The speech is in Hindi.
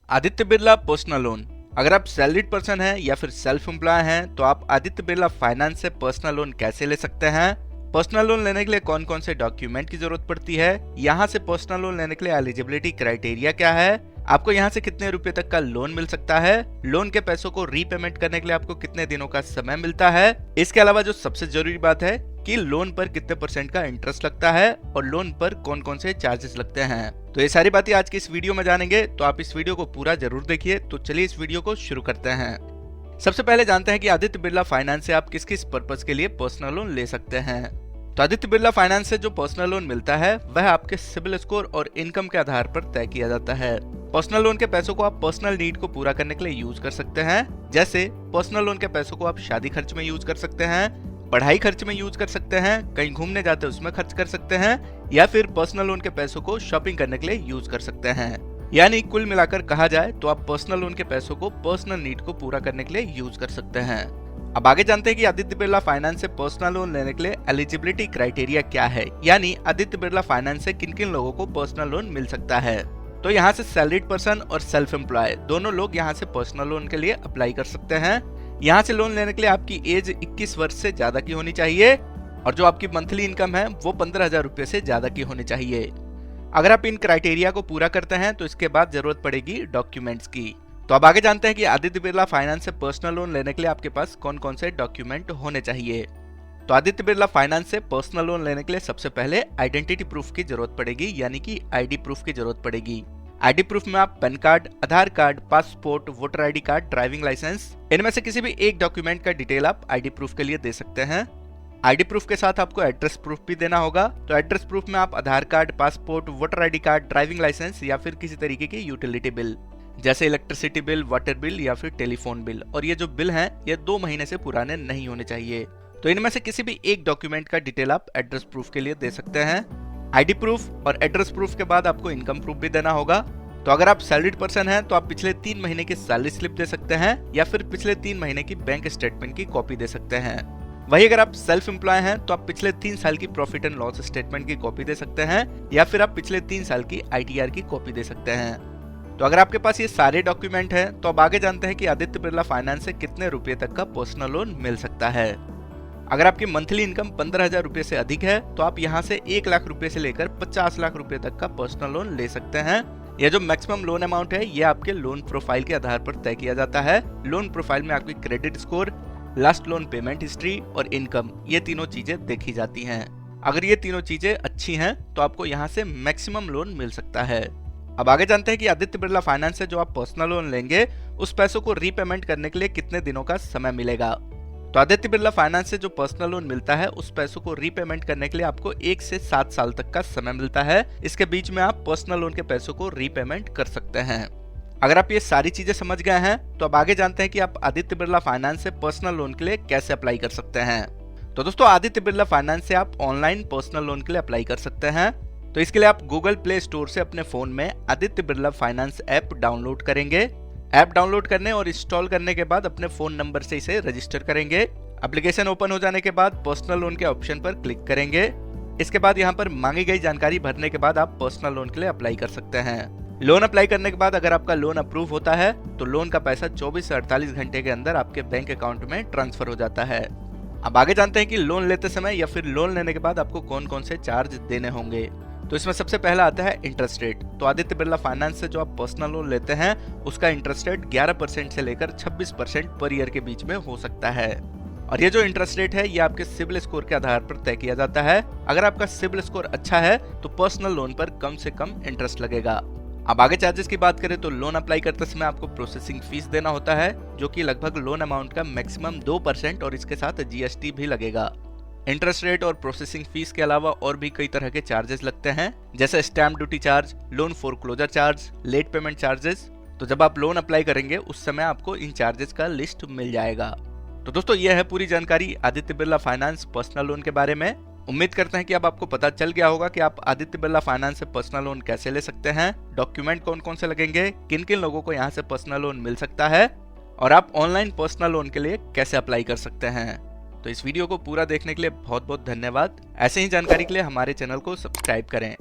Aditya Birla personal loan. अगर आप सैलरीड पर्सन हैं या फिर सेल्फ एम्प्लॉय हैं तो आप आदित्य बिरला फाइनेंस से पर्सनल लोन कैसे ले सकते हैं, पर्सनल लोन लेने के लिए कौन कौन से डॉक्यूमेंट की जरूरत पड़ती है, यहाँ से पर्सनल लोन लेने के लिए एलिजिबिलिटी क्राइटेरिया क्या है, आपको यहाँ से कितने रुपए तक का लोन मिल सकता है, लोन के पैसों को रीपेमेंट करने के लिए आपको कितने दिनों का समय मिलता है, इसके अलावा जो सबसे जरूरी बात है कि लोन पर कितने % का इंटरेस्ट लगता है और लोन पर कौन कौन से चार्जेस लगते हैं। तो ये सारी बातें आज की इस वीडियो में जानेंगे, तो आप इस वीडियो को पूरा जरूर देखिए। तो चलिए इस वीडियो को शुरू करते हैं। सबसे पहले जानते हैं कि आदित्य बिरला फाइनेंस से आप किस किस पर्पस के लिए पर्सनल लोन ले सकते हैं। तो आदित्य बिरला फाइनेंस से जो पर्सनल लोन मिलता है वह आपके सिबिल स्कोर और इनकम के आधार पर तय किया जाता है। पर्सनल लोन के पैसों को आप पर्सनल नीड को पूरा करने के लिए यूज कर सकते हैं, जैसे पर्सनल लोन के पैसों को आप शादी खर्च में यूज कर सकते हैं, पढ़ाई खर्च में यूज कर सकते हैं, कहीं घूमने जाते हैं उसमें खर्च कर सकते हैं, या फिर पर्सनल लोन के पैसों को शॉपिंग करने के लिए यूज कर सकते हैं। यानी कुल मिलाकर कहा जाए तो आप पर्सनल लोन के पैसों को पर्सनल नीड को पूरा करने के लिए यूज कर सकते हैं। अब आगे जानते हैं कि आदित्य बिरला फाइनेंस से पर्सनल लोन लेने के लिए एलिजिबिलिटी क्राइटेरिया क्या है, यानी आदित्य बिरला फाइनेंस से किन किन लोगों को पर्सनल लोन मिल सकता है। तो यहाँ से सैलरीड पर्सन और सेल्फ एम्प्लॉय दोनों लोग यहाँ से पर्सनल लोन के लिए अप्लाई कर सकते हैं। यहाँ से लोन लेने के लिए आपकी एज 21 वर्ष से ज्यादा की होनी चाहिए और जो आपकी मंथली इनकम है वो 15,000 रुपए से ज्यादा की होनी चाहिए। अगर आप इन क्राइटेरिया को पूरा करते हैं तो इसके बाद जरूरत पड़ेगी डॉक्यूमेंट्स की। तो अब आगे जानते हैं कि आदित्य बिरला फाइनेंस से पर्सनल लोन लेने के लिए आपके पास कौन कौन से डॉक्यूमेंट होने चाहिए। तो आदित्य बिरला फाइनेंस से पर्सनल लोन लेने के लिए सबसे पहले आइडेंटिटी प्रूफ की जरूरत पड़ेगी, यानी कि आईडी प्रूफ की जरूरत पड़ेगी। आईडी प्रूफ में आप PAN card, Aadhaar card, passport, voter ID card, driving licence, इनमें से किसी भी एक डॉक्यूमेंट का डिटेल आप आईडी प्रूफ के लिए दे सकते हैं। आईडी प्रूफ के साथ आपको एड्रेस प्रूफ भी देना होगा। तो एड्रेस प्रूफ में आप Aadhaar card, passport, voter ID card, driving licence या फिर किसी तरीके की यूटिलिटी बिल जैसे इलेक्ट्रिसिटी बिल, वाटर बिल या फिर टेलीफोन बिल, और ये जो बिल हैं ये 2 महीने से पुराने नहीं होने चाहिए। तो इनमें से किसी भी एक डॉक्यूमेंट का डिटेल आप एड्रेस प्रूफ के लिए दे सकते हैं। आईडी प्रूफ और एड्रेस प्रूफ के बाद आपको इनकम प्रूफ भी देना होगा। तो अगर आप सैलरीड पर्सन हैं तो आप पिछले 3 महीने की सैलरी स्लिप दे सकते हैं या फिर पिछले 3 महीने की बैंक स्टेटमेंट की कॉपी दे सकते हैं। वही अगर आप सेल्फ एम्प्लॉय हैं तो आप पिछले 3 साल की प्रॉफिट एंड लॉस स्टेटमेंट की कॉपी दे सकते हैं या फिर आप पिछले 3 साल की ITR की कॉपी दे सकते हैं। तो अगर आपके पास ये सारे डॉक्यूमेंट हैं तो अब आगे जानते हैं कि आदित्य बिरला फाइनेंस से कितने रुपए तक का पर्सनल लोन मिल सकता है। अगर आपकी मंथली इनकम 15,000 रुपए से अधिक है तो आप यहाँ से 1 लाख रुपए से लेकर 50 लाख रुपए तक का पर्सनल लोन ले सकते हैं। यह जो मैक्सिमम लोन अमाउंट है ये आपके लोन प्रोफाइल के आधार पर तय किया जाता है। लोन प्रोफाइल में आपकी credit score, last loan payment history और इनकम, ये तीनों चीजें देखी जाती हैं। अगर ये तीनों चीजें अच्छी हैं तो आपको यहाँ से मैक्सिमम लोन मिल सकता है। अब आगे जानते हैं कि आदित्य बिरला फाइनेंस से जो आप पर्सनल लोन लेंगे उस पैसों को रीपेमेंट करने के लिए कितने दिनों का समय मिलेगा। तो आदित्य बिरला फाइनेंस से जो पर्सनल लोन मिलता है उस पैसों को रीपेमेंट करने के लिए आपको 1 से 7 साल तक का समय मिलता है। इसके बीच में आप पर्सनल लोन के पैसों को रीपेमेंट कर सकते हैं। अगर आप ये सारी चीजें समझ गए हैं तो अब आगे जानते हैं कि आप आदित्य बिरला फाइनेंस से पर्सनल लोन के लिए कैसे अप्लाई कर सकते हैं। तो दोस्तों आदित्य बिरला फाइनेंस से आप ऑनलाइन पर्सनल लोन के लिए अप्लाई कर सकते हैं। तो इसके लिए आप गूगल प्ले स्टोर से अपने फोन में Aditya Birla finance app download करेंगे। ऐप डाउनलोड करने और इंस्टॉल करने के बाद अपने फोन नंबर से इसे रजिस्टर करेंगे। एप्लीकेशन ओपन हो जाने के बाद पर्सनल लोन के ऑप्शन पर क्लिक करेंगे। इसके बाद यहाँ पर मांगी गई जानकारी भरने के बाद आप पर्सनल लोन के लिए अप्लाई कर सकते हैं। लोन अप्लाई करने के बाद अगर आपका लोन अप्रूव होता है तो लोन का पैसा 24 से 48 घंटे के अंदर आपके बैंक अकाउंट में ट्रांसफर हो जाता है। अब आगे जानते हैं कि लोन लेते समय या फिर लोन लेने के बाद आपको कौन कौन से चार्ज देने होंगे। तो इसमें सबसे पहला आता है इंटरेस्ट रेट। तो आदित्य बिरला फाइनेंस से जो आप पर्सनल लोन लेते हैं उसका इंटरेस्ट रेट 11% से लेकर 26% पर ईयर के बीच में हो सकता है। और ये जो इंटरेस्ट रेट है ये आपके सिबिल स्कोर के आधार पर तय किया जाता है। अगर आपका सिबिल स्कोर अच्छा है तो पर्सनल लोन पर कम से कम इंटरेस्ट लगेगा। अब आगे चार्जेस की बात करें तो लोन अप्लाई करते समय आपको प्रोसेसिंग फीस देना होता है जो कि लगभग लोन अमाउंट का मैक्सिमम 2% और इसके साथ GST भी लगेगा। इंटरेस्ट रेट और प्रोसेसिंग फीस के अलावा और भी कई तरह के चार्जेस लगते हैं, जैसे stamp duty charge, loan foreclosure charge, late payment charges. तो जब आप लोन अप्लाई करेंगे उस समय आपको इन चार्जेस का लिस्ट मिल जाएगा। तो दोस्तों ये है पूरी जानकारी Aditya Birla finance personal loan के बारे में। उम्मीद करते हैं कि अब आपको पता चल गया होगा कि आप आदित्य बिरला फाइनेंस से पर्सनल लोन कैसे ले सकते हैं, डॉक्यूमेंट कौन कौन से लगेंगे, किन किन लोगों को यहाँ से पर्सनल लोन मिल सकता है और आप ऑनलाइन पर्सनल लोन के लिए कैसे अप्लाई कर सकते हैं। तो इस वीडियो को पूरा देखने के लिए बहुत बहुत धन्यवाद। ऐसे ही जानकारी के लिए हमारे चैनल को सब्सक्राइब करें।